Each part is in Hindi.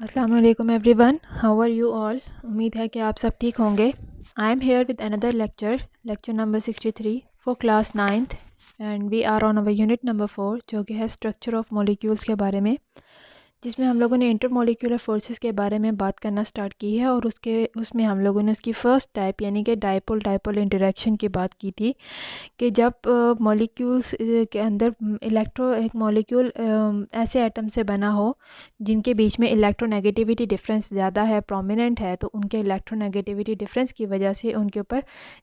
अस्सलाम वालेकुम everyone, how are you all. उम्मीद है कि आप सब ठीक होंगे। I am here with another lecture number 63 for class 9th and we are on our unit number 4 जो कि है स्ट्रक्चर ऑफ मॉलिक्यूल्स के बारे में, जिसमें हम लोगों ने इंटरमॉलिक्यूलर फोर्सेस के बारे में बात करना स्टार्ट की है। और उसमें हम लोगों ने उसकी फ़र्स्ट टाइप यानी कि डाइपोल डाइपोल इंटरेक्शन की बात की थी कि जब मॉलिक्यूल्स के अंदर एक मॉलिक्यूल ऐसे एटम से बना हो जिनके बीच में इलेक्ट्रोनेगेटिविटी डिफरेंस ज़्यादा है, प्रोमिनेंट है, तो उनके इलेक्ट्रोनेगेटिविटी डिफरेंस की वजह से उनके ऊपर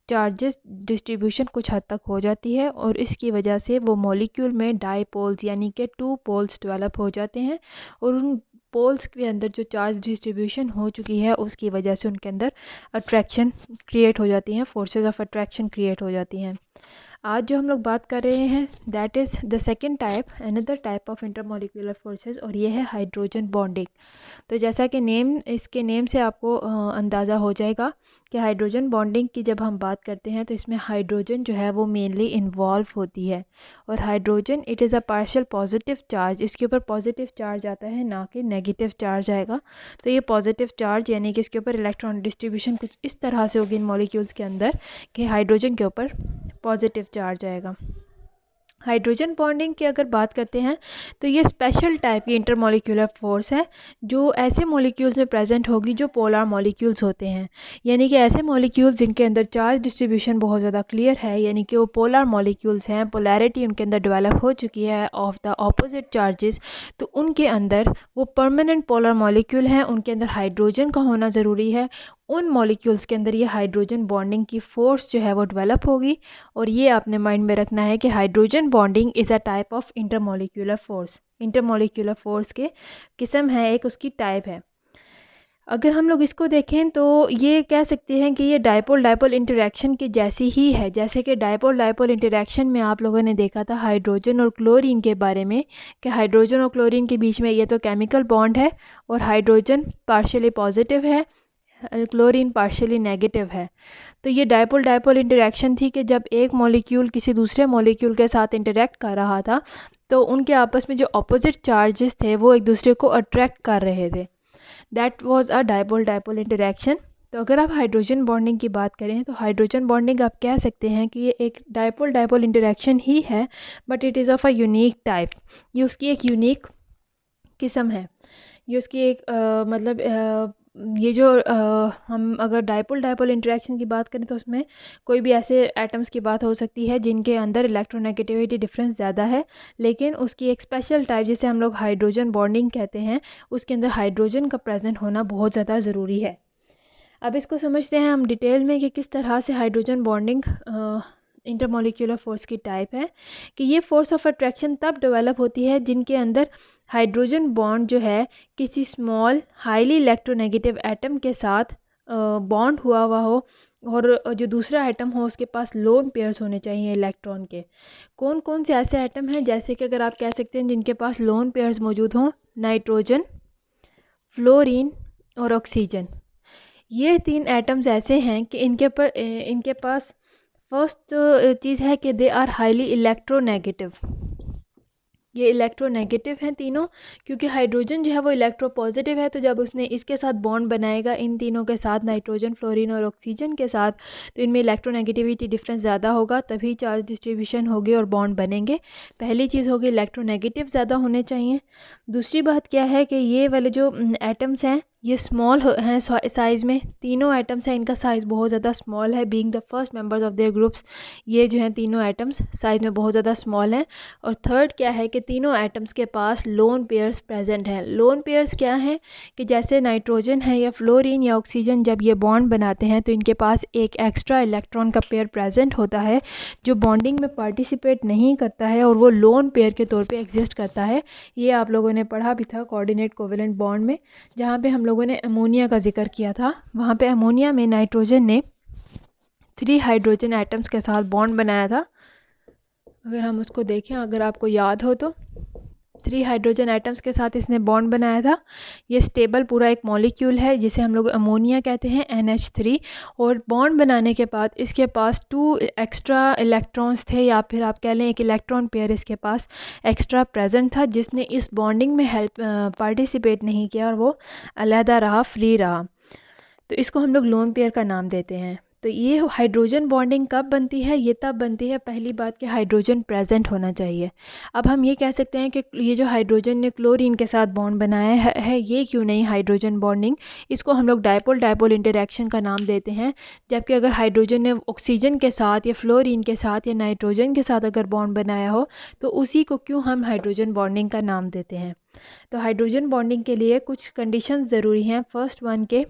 चार्जेस डिस्ट्रीब्यूशन कुछ हद तक हो जाती है और इसकी वजह से वो मॉलिक्यूल में डाईपोल्स यानी कि 2 पोल्स डेवलप हो जाते हैं और उन पोल्स के अंदर जो चार्ज डिस्ट्रीब्यूशन हो चुकी है उसकी वजह से उनके अंदर अट्रैक्शन क्रिएट हो जाती हैं, फोर्सेस ऑफ अट्रैक्शन क्रिएट हो जाती हैं। आज जो हम लोग बात कर रहे हैं that is the second type, another type of intermolecular forces, और ये है हाइड्रोजन बॉन्डिंग। तो जैसा कि इसके नेम से आपको अंदाज़ा हो जाएगा कि हाइड्रोजन बॉन्डिंग की जब हम बात करते हैं तो इसमें हाइड्रोजन जो है वो मेनली इन्वॉल्व होती है। और hydrogen it is a partial positive charge, इसके ऊपर पॉजिटिव चार्ज आता है ना कि नेगेटिव चार्ज आएगा। तो ये पॉजिटिव चार्ज यानी कि इसके ऊपर इलेक्ट्रॉन डिस्ट्रीब्यूशन कुछ इस तरह से होगी इन मॉलिक्यूल्स के अंदर कि हाइड्रोजन के ऊपर पॉजिटिव चार्ज आएगा। हाइड्रोजन बॉन्डिंग की अगर बात करते हैं तो ये स्पेशल टाइप की इंटरमॉलिक्यूलर फोर्स है जो ऐसे मॉलिक्यूल्स में प्रेजेंट होगी जो पोलर मॉलिक्यूल्स होते हैं, यानी कि ऐसे मॉलिक्यूल्स जिनके अंदर चार्ज डिस्ट्रीब्यूशन बहुत ज़्यादा क्लियर है, यानी कि वो पोलर मॉलिक्यूल्स हैं, पोलैरिटी उनके अंदर डेवलप हो चुकी है ऑफ द ऑपोजिट चार्जेस, तो उनके अंदर वो परमानेंट पोलर मॉलिक्यूल हैं, उनके अंदर हाइड्रोजन का होना ज़रूरी है। उन मॉलिक्यूल्स के अंदर ये हाइड्रोजन बॉन्डिंग की फोर्स जो है वो डेवलप होगी। और ये आपने माइंड में रखना है कि hydrogen bonding is a type of intermolecular force. Intermolecular force के किस्म है, एक उसकी टाइप है। अगर हम लोग इसको देखें तो ये कह सकते हैं कि ये डाइपोल डाइपोल इंटरेक्शन की जैसी ही है, जैसे कि डाइपोल डाइपोल इंटरेक्शन में आप लोगों ने देखा था हाइड्रोजन और क्लोरीन के बारे में कि हाइड्रोजन और क्लोरीन के बीच में ये तो केमिकल बॉन्ड है और हाइड्रोजन पार्शियली पॉजिटिव है, क्लोरीन पार्शियली नेगेटिव है। तो ये डाइपोल डाइपोल इंटरेक्शन थी कि जब एक मॉलिक्यूल किसी दूसरे मॉलिक्यूल के साथ इंटरेक्ट कर रहा था तो उनके आपस में जो अपोजिट चार्जेस थे वो एक दूसरे को अट्रैक्ट कर रहे थे। That was a dipole dipole interaction. तो अगर आप हाइड्रोजन बॉन्डिंग की बात करें तो हाइड्रोजन बॉन्डिंग आप कह सकते हैं कि ये एक डाइपोल डाइपोल इंटरेक्शन ही है, but it is of a unique type. ये उसकी एक यूनिक किस्म है। ये उसकी एक ये जो हम अगर डाइपोल डाइपोल इंटरेक्शन की बात करें तो उसमें कोई भी ऐसे एटम्स की बात हो सकती है जिनके अंदर इलेक्ट्रोनेगेटिविटी डिफरेंस ज़्यादा है, लेकिन उसकी एक स्पेशल टाइप जिसे हम लोग हाइड्रोजन बॉन्डिंग कहते हैं उसके अंदर हाइड्रोजन का प्रेजेंट होना बहुत ज़्यादा ज़रूरी है। अब इसको समझते हैं हम डिटेल में कि किस तरह से हाइड्रोजन बॉन्डिंग इंटरमॉलिक्यूलर फोर्स की टाइप है। कि ये फोर्स ऑफ अट्रैक्शन तब डेवलप होती है जिनके अंदर हाइड्रोजन बॉन्ड जो है किसी स्मॉल हाईली इलेक्ट्रोनेगेटिव एटम के साथ बॉन्ड हुआ हो और जो दूसरा एटम हो उसके पास लोन पेयर्स होने चाहिए इलेक्ट्रॉन के। कौन कौन से ऐसे एटम हैं, जैसे कि अगर आप कह सकते हैं जिनके पास लोन पेयर्स मौजूद हों, नाइट्रोजन, फ्लोरीन और ऑक्सीजन। ये 3 एटम्स ऐसे हैं कि इनके पास फर्स्ट चीज़ है कि दे आर हाईली इलेक्ट्रोनेगेटिव। ये इलेक्ट्रोनेगेटिव हैं तीनों, क्योंकि हाइड्रोजन जो है वो इलेक्ट्रो पॉजिटिव है, तो जब उसने इसके साथ बॉन्ड बनाएगा इन तीनों के साथ, नाइट्रोजन, फ्लोरीन और ऑक्सीजन के साथ, तो इनमें इलेक्ट्रोनेगेटिविटी डिफरेंस ज़्यादा होगा, तभी चार्ज डिस्ट्रीब्यूशन होगी और बॉन्ड बनेंगे। पहली चीज़ होगी इलेक्ट्रोनेगेटिव ज़्यादा होने चाहिए। दूसरी बात क्या है कि ये वाले जो एटम्स हैं ये स्मॉल हैं साइज़ में, तीनों एटम्स हैं इनका साइज़ बहुत ज़्यादा स्मॉल है, being the first members of their groups. ये जो हैं तीनों एटम्स साइज़ में बहुत ज़्यादा स्मॉल हैं। और थर्ड क्या है कि तीनों एटम्स के पास लोन पेयर्स प्रेजेंट हैं। लोन पेयर्स क्या हैं कि जैसे नाइट्रोजन है या फ्लोरीन या ऑक्सीजन जब ये बॉन्ड बनाते हैं तो इनके पास एक एक्स्ट्रा इलेक्ट्रॉन का पेयर प्रेजेंट होता है जो बॉन्डिंग में पार्टिसिपेट नहीं करता है और वो लोन पेयर के तौर पे एग्जिस्ट करता है। ये आप लोगों ने पढ़ा भी था कोऑर्डिनेट कोवेलेंट बॉन्ड में, जहाँ पे हम लोगों ने अमोनिया का जिक्र किया था। वहाँ पे अमोनिया में नाइट्रोजन ने 3 हाइड्रोजन एटम्स के साथ बॉन्ड बनाया था। अगर हम उसको देखें, अगर आपको याद हो तो 3 हाइड्रोजन एटम्स के साथ इसने बॉन्ड बनाया था। ये स्टेबल पूरा एक मॉलिक्यूल है जिसे हम लोग अमोनिया कहते हैं, NH3। और बॉन्ड बनाने के बाद इसके पास 2 एक्स्ट्रा इलेक्ट्रॉन्स थे, या फिर आप कह लें एक इलेक्ट्रॉन पेयर इसके पास एक्स्ट्रा प्रेजेंट था, जिसने इस बॉन्डिंग में पार्टिसिपेट नहीं किया और वो अलहदा रहा, फ्री रहा। तो इसको हम लोग लोन पेयर का नाम देते हैं। तो ये हाइड्रोजन बॉन्डिंग कब बनती है? ये तब बनती है, पहली बात कि हाइड्रोजन प्रेजेंट होना चाहिए। अब हम ये कह सकते हैं कि ये जो हाइड्रोजन ने क्लोरीन के साथ बॉन्ड बनाया है ये क्यों नहीं हाइड्रोजन बॉन्डिंग, इसको हम लोग डायपोल डायपोल इंटरेक्शन का नाम देते हैं। जबकि अगर हाइड्रोजन ने ऑक्सीजन के साथ या फ्लोरीन के साथ या नाइट्रोजन के साथ अगर बॉन्ड बनाया हो तो उसी को क्यों हम हाइड्रोजन बॉन्डिंग का नाम देते हैं। तो हाइड्रोजन बॉन्डिंग के लिए कुछ कंडीशन ज़रूरी हैं। फर्स्ट वन के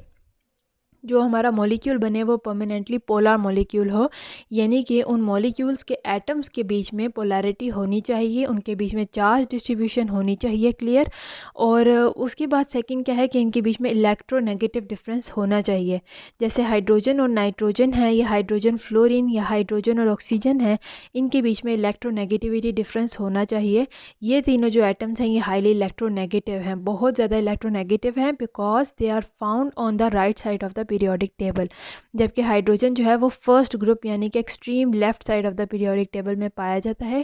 जो हमारा मॉलिक्यूल बने वो परमानेंटली पोलर मॉलिक्यूल हो, यानी कि उन मॉलिक्यूल्स के एटम्स के बीच में पोलैरिटी होनी चाहिए, उनके बीच में चार्ज डिस्ट्रीब्यूशन होनी चाहिए क्लियर। और उसके बाद सेकंड क्या है कि इनके बीच में इलेक्ट्रोनेगेटिव डिफरेंस होना चाहिए। जैसे हाइड्रोजन और नाइट्रोजन है, या हाइड्रोजन फ्लोरीन या हाइड्रोजन और ऑक्सीजन है, इनके बीच में इलेक्ट्रोनेगेटिविटी डिफरेंस होना चाहिए। ये तीनों जो एटम्स हैं ये हाईली इलेक्ट्रोनेगेटिव हैं, बहुत ज़्यादा इलेक्ट्रोनेगेटिव हैं, because they are found on the right side of the periodic table. जबकि हाइड्रोजन जो है वो फर्स्ट ग्रुप यानी कि extreme left side of the periodic table में पाया जाता है।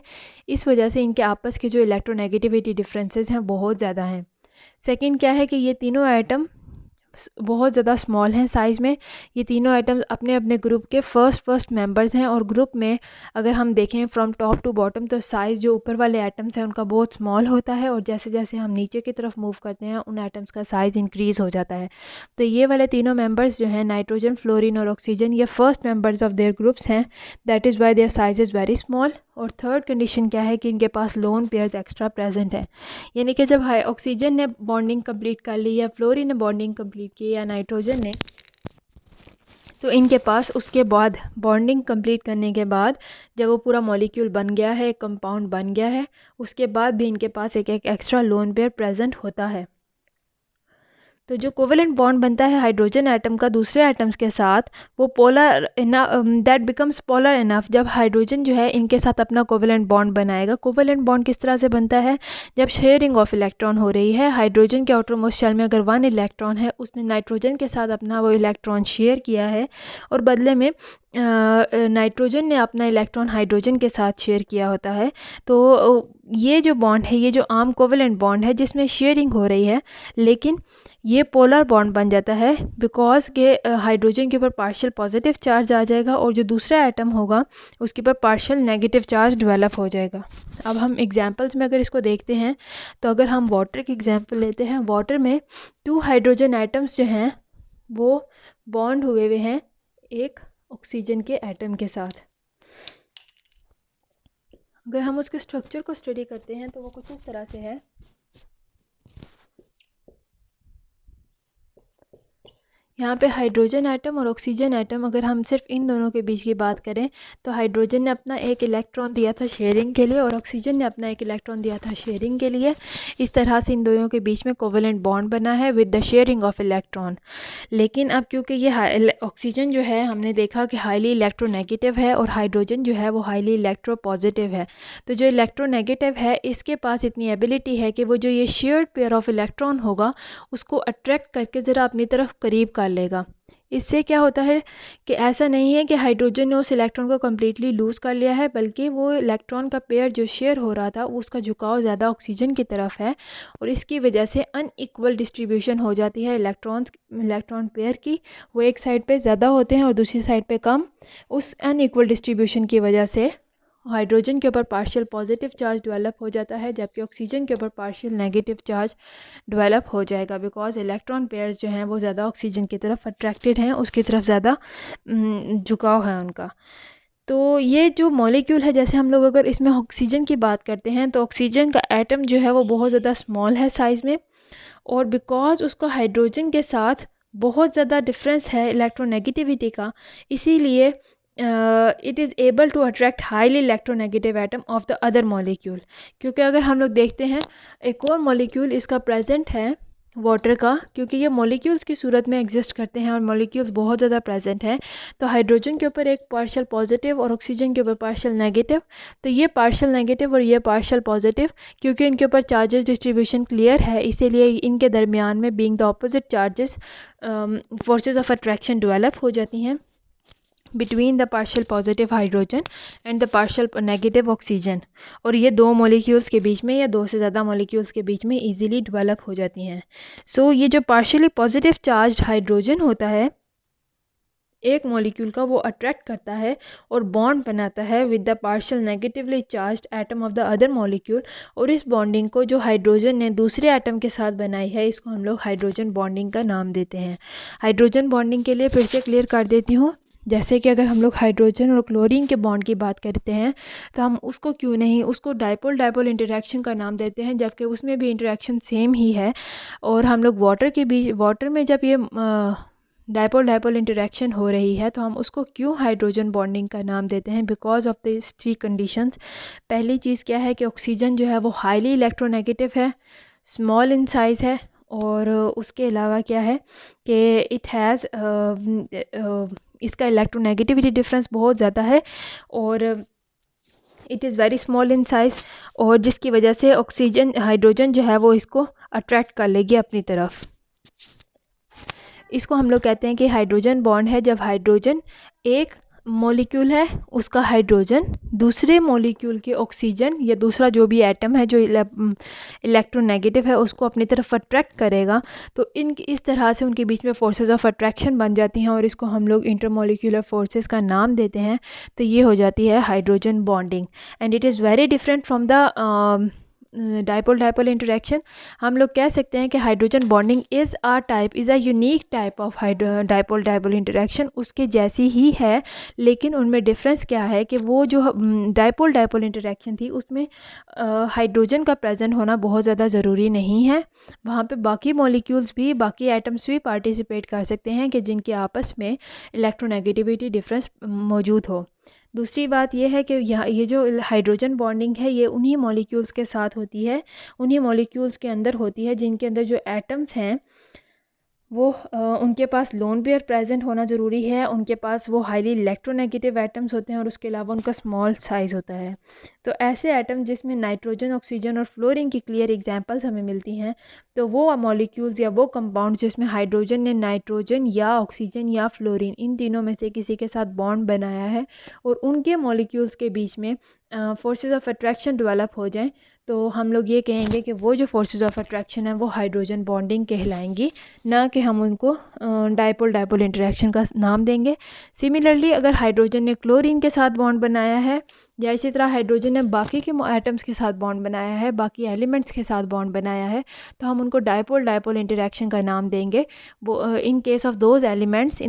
इस वजह से इनके आपस के जो इलेक्ट्रोनेगेटिविटी डिफरेंसेस हैं बहुत ज़्यादा हैं। सेकंड क्या है कि ये तीनों एटम बहुत ज़्यादा स्मॉल हैं साइज़ में। ये तीनों आइटम्स अपने अपने ग्रुप के फर्स्ट मेंबर्स हैं, और ग्रुप में अगर हम देखें फ्रॉम टॉप टू बॉटम तो साइज़ जो ऊपर वाले एटम्स हैं उनका बहुत स्मॉल होता है, और जैसे जैसे हम नीचे की तरफ मूव करते हैं उन एटम्स का साइज़ इंक्रीज़ हो जाता है। तो ये वाले तीनों मेंबर्स जो हैं नाइट्रोजन, फ्लोरीन और ऑक्सीजन, ये first members of their groups हैं, that is why their size is very small. और थर्ड कंडीशन क्या है कि इनके पास लोन पेयर्स एक्स्ट्रा प्रेजेंट है, यानी कि जब ऑक्सीजन ने बॉन्डिंग कंप्लीट कर ली या फ्लोरीन ने बॉन्डिंग कंप्लीट की या नाइट्रोजन ने, तो इनके पास उसके बाद बॉन्डिंग कंप्लीट करने के बाद जब वो पूरा मॉलिक्यूल बन गया है, कंपाउंड बन गया है, उसके बाद भी इनके पास एक एक्स्ट्रा लोन पेयर प्रेजेंट होता है। तो जो कोवेलेंट बॉन्ड बनता है हाइड्रोजन एटम का दूसरे एटम्स के साथ, वो polar that becomes polar enough जब हाइड्रोजन जो है इनके साथ अपना कोवेलेंट बॉन्ड बनाएगा। कोवेलेंट बॉन्ड किस तरह से बनता है? जब शेयरिंग ऑफ इलेक्ट्रॉन हो रही है, हाइड्रोजन के आउटरमोस्ट शेल में अगर 1 इलेक्ट्रॉन है, उसने नाइट्रोजन के साथ अपना वो इलेक्ट्रॉन शेयर किया है, और बदले में नाइट्रोजन ने अपना इलेक्ट्रॉन हाइड्रोजन के साथ शेयर किया होता है। तो ये जो बॉन्ड है ये जो आम कोवेलेंट बॉन्ड है जिसमें शेयरिंग हो रही है, लेकिन ये पोलर बॉन्ड बन जाता है बिकॉज के हाइड्रोजन के ऊपर पार्शियल पॉजिटिव चार्ज आ जाएगा और जो दूसरा एटम होगा उसके ऊपर पार्शियल नेगेटिव चार्ज डेवलप हो जाएगा। अब हम एग्जांपल्स में अगर इसको देखते हैं तो अगर हम वाटर की एग्जांपल लेते हैं, वाटर में 2 हाइड्रोजन एटम्स जो हैं वो बॉन्ड हुए हुए हैं एक ऑक्सीजन के एटम के साथ। अगर हम उसके स्ट्रक्चर को स्टडी करते हैं तो वो कुछ इस तरह से है। यहाँ पे हाइड्रोजन एटम और ऑक्सीजन एटम, अगर हम सिर्फ इन दोनों के बीच की बात करें तो हाइड्रोजन ने अपना एक इलेक्ट्रॉन दिया था शेयरिंग के लिए और ऑक्सीजन ने अपना एक इलेक्ट्रॉन दिया था शेयरिंग के लिए। इस तरह से इन दोनों के बीच में कोवेलेंट बॉन्ड बना है with the sharing of electron. लेकिन अब क्योंकि ये ऑक्सीजन जो है हमने देखा कि हाईली इलेक्ट्रोनेगेटिव है और हाइड्रोजन जो है वो हाईली इलेक्ट्रोपॉजिटिव है, तो जो इलेक्ट्रोनेगेटिव है इसके पास इतनी एबिलिटी है कि वो जो ये शेयर्ड पेयर ऑफ इलेक्ट्रॉन होगा उसको अट्रैक्ट करके ज़रा अपनी तरफ करीब कर लेगा। इससे क्या होता है कि ऐसा नहीं है कि हाइड्रोजन ने उस इलेक्ट्रॉन को कम्प्लीटली लूज़ कर लिया है, बल्कि वो इलेक्ट्रॉन का पेयर जो शेयर हो रहा था उसका झुकाव ज़्यादा ऑक्सीजन की तरफ है, और इसकी वजह से अनइक्वल डिस्ट्रीब्यूशन हो जाती है इलेक्ट्रॉन पेयर की। वो एक साइड पे ज़्यादा होते हैं और दूसरी साइड पे कम। उस अनइक्वल डिस्ट्रीब्यूशन की वजह से हाइड्रोजन के ऊपर पार्शियल पॉजिटिव चार्ज डेवलप हो जाता है, जबकि ऑक्सीजन के ऊपर पार्शियल नेगेटिव चार्ज डेवलप हो जाएगा, बिकॉज इलेक्ट्रॉन पेयर्स जो हैं वो ज़्यादा ऑक्सीजन की तरफ अट्रैक्टेड हैं, उसकी तरफ ज़्यादा झुकाव है उनका। तो ये जो मॉलिक्यूल है, जैसे हम लोग अगर इसमें ऑक्सीजन की बात करते हैं तो ऑक्सीजन का एटम जो है वो बहुत ज़्यादा स्मॉल है साइज़ में, और बिकॉज उसका हाइड्रोजन के साथ बहुत ज़्यादा डिफरेंस है इलेक्ट्रोनेगेटिविटी का, इसीलिए it is able to attract highly electronegative atom of the other molecule. क्योंकि अगर हम लोग देखते हैं एक और मॉलिक्यूल इसका प्रेजेंट है वाटर का, क्योंकि ये मॉलिक्यूल्स की सूरत में एग्जिस्ट करते हैं और मॉलिक्यूल्स बहुत ज़्यादा प्रेजेंट हैं। तो हाइड्रोजन के ऊपर एक पार्शियल पॉजिटिव और ऑक्सीजन के ऊपर पार्शियल नेगेटिव, तो ये पार्शियल नेगेटिव और ये पार्शियल पॉजिटिव, क्योंकि इनके ऊपर चार्जेस डिस्ट्रीब्यूशन क्लियर है, इसीलिए इनके दरमियान में being the opposite charges forces of attraction develop हो जाती हैं between the partial positive hydrogen and the partial negative oxygen, और ये दो मॉलिक्यूल्स के बीच में या दो से ज़्यादा मॉलिक्यूल्स के बीच में इजीली डेवलप हो जाती हैं। सो ये जो पार्शियली पॉजिटिव चार्ज हाइड्रोजन होता है एक मॉलिक्यूल का, वो अट्रैक्ट करता है और बॉन्ड बनाता है with the partial negatively charged atom of the other molecule, और इस बॉन्डिंग को जो हाइड्रोजन ने दूसरे एटम के साथ बनाई है इसको हम लोग हाइड्रोजन बॉन्डिंग का नाम देते हैं। हाइड्रोजन बॉन्डिंग के लिए फिर से क्लियर कर देती हूँ, जैसे कि अगर हम लोग हाइड्रोजन और क्लोरीन के बॉन्ड की बात करते हैं तो हम उसको क्यों नहीं उसको डाइपोल डाइपोल इंटरेक्शन का नाम देते हैं, जबकि उसमें भी इंटरेक्शन सेम ही है। और हम लोग वाटर में जब ये डाइपोल डाइपोल इंटरेक्शन हो रही है तो हम उसको क्यों हाइड्रोजन बॉन्डिंग का नाम देते हैं, because of this three conditions. पहली चीज़ क्या है कि ऑक्सीजन जो है वो हाईली इलेक्ट्रोनेगेटिव है, स्मॉल इन साइज़ है, और उसके अलावा क्या है कि इट हैज़ इसका इलेक्ट्रोनेगेटिविटी डिफरेंस बहुत ज़्यादा है और it is very small in size, और जिसकी वजह से हाइड्रोजन जो है वो इसको अट्रैक्ट कर लेगी अपनी तरफ। इसको हम लोग कहते हैं कि हाइड्रोजन बॉन्ड है जब हाइड्रोजन एक मॉलिक्यूल है उसका हाइड्रोजन दूसरे मॉलिक्यूल के ऑक्सीजन या दूसरा जो भी एटम है जो इलेक्ट्रोनेगेटिव है उसको अपनी तरफ अट्रैक्ट करेगा, तो इस तरह से उनके बीच में फोर्सेस ऑफ अट्रैक्शन बन जाती हैं और इसको हम लोग इंटरमॉलिक्यूलर फोर्सेस का नाम देते हैं। तो ये हो जाती है hydrogen bonding and it is very different from the dipole dipole interaction. हम लोग कह सकते हैं कि hydrogen bonding is a unique type of dipole dipole interaction, उसके जैसी ही है, लेकिन उनमें डिफरेंस क्या है कि वो जो डाइपोल डाइपोल इंटरेक्शन थी उसमें हाइड्रोजन का प्रेजेंट होना बहुत ज़्यादा ज़रूरी नहीं है, वहाँ पे बाकी मॉलिक्यूल्स भी बाकी एटम्स भी पार्टिसिपेट कर सकते हैं कि जिनके आपस में इलेक्ट्रोनेगेटिविटी डिफरेंस मौजूद हो। दूसरी बात यह है कि ये जो हाइड्रोजन बॉन्डिंग है ये उन्हीं मॉलिक्यूल्स के साथ होती है, उन्हीं मॉलिक्यूल्स के अंदर होती है जिनके अंदर जो एटम्स हैं वो उनके पास लोन पेयर प्रेजेंट होना ज़रूरी है, उनके पास वो हाईली इलेक्ट्रोनेगेटिव एटम्स होते हैं और उसके अलावा उनका स्मॉल साइज़ होता है। तो ऐसे एटम जिसमें नाइट्रोजन, ऑक्सीजन और फ्लोरीन की क्लियर एग्जांपल्स हमें मिलती हैं, तो वो मॉलिक्यूल्स या वो कंपाउंड जिसमें हाइड्रोजन ने नाइट्रोजन या ऑक्सीजन या फ्लोरीन इन तीनों में से किसी के साथ बॉन्ड बनाया है और उनके मॉलिक्यूल्स के बीच में फोर्सेस ऑफ अट्रैक्शन डेवलप हो जाएं, तो हम लोग ये कहेंगे कि वो जो फोर्सेस ऑफ अट्रैक्शन है वो हाइड्रोजन बॉन्डिंग कहलाएंगी, ना कि हम उनको डाइपोल डाइपोल इंटरेक्शन का नाम देंगे। सिमिलरली अगर हाइड्रोजन ने क्लोरीन के साथ बॉन्ड बनाया है या इसी तरह हाइड्रोजन ने बाकी के एटम्स के साथ बॉन्ड बनाया है, बाकी एलिमेंट्स के साथ बॉन्ड बनाया है, तो हम उनको डाइपोल डाइपोल इंटरेक्शन का नाम देंगे। वो in case of those elements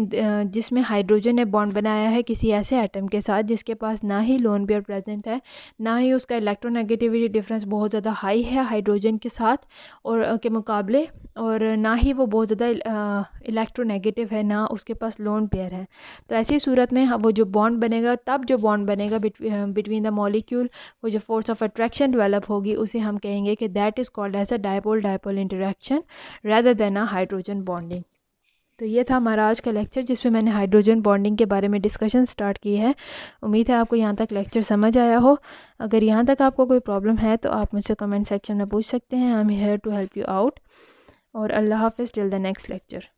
जिसमें हाइड्रोजन ने बॉन्ड बनाया है किसी ऐसे एटम के साथ जिसके पास ना ही लोन पेयर प्रेजेंट है, ना ही उसका इलेक्ट्रोनेगेटिविटी डिफरेंस बहुत ज़्यादा हाई है हाइड्रोजन के साथ और के मुकाबले, और ना ही वो बहुत ज़्यादा इलेक्ट्रोनेगेटिव है, ना उसके पास लोन पेयर है। तो ऐसी सूरत में वो जो बॉन्ड बनेगा, तब जो बॉन्ड बनेगा बिटवीन द मॉलिक्यूल, वो जो फोर्स ऑफ अट्रैक्शन डेवलप होगी उसे हम कहेंगे कि that is called as a dipole dipole interaction rather than a hydrogen bonding. तो ये था हमारा आज का लेक्चर जिसमें मैंने हाइड्रोजन बॉन्डिंग के बारे में डिस्कशन स्टार्ट की है। उम्मीद है आपको यहाँ तक लेक्चर समझ आया हो। अगर यहाँ तक आपको कोई प्रॉब्लम है तो आप मुझसे कमेंट सेक्शन में पूछ सकते हैं। I am here to help you out. और अल्लाह हाफिज़ टिल द नेक्स्ट लेक्चर।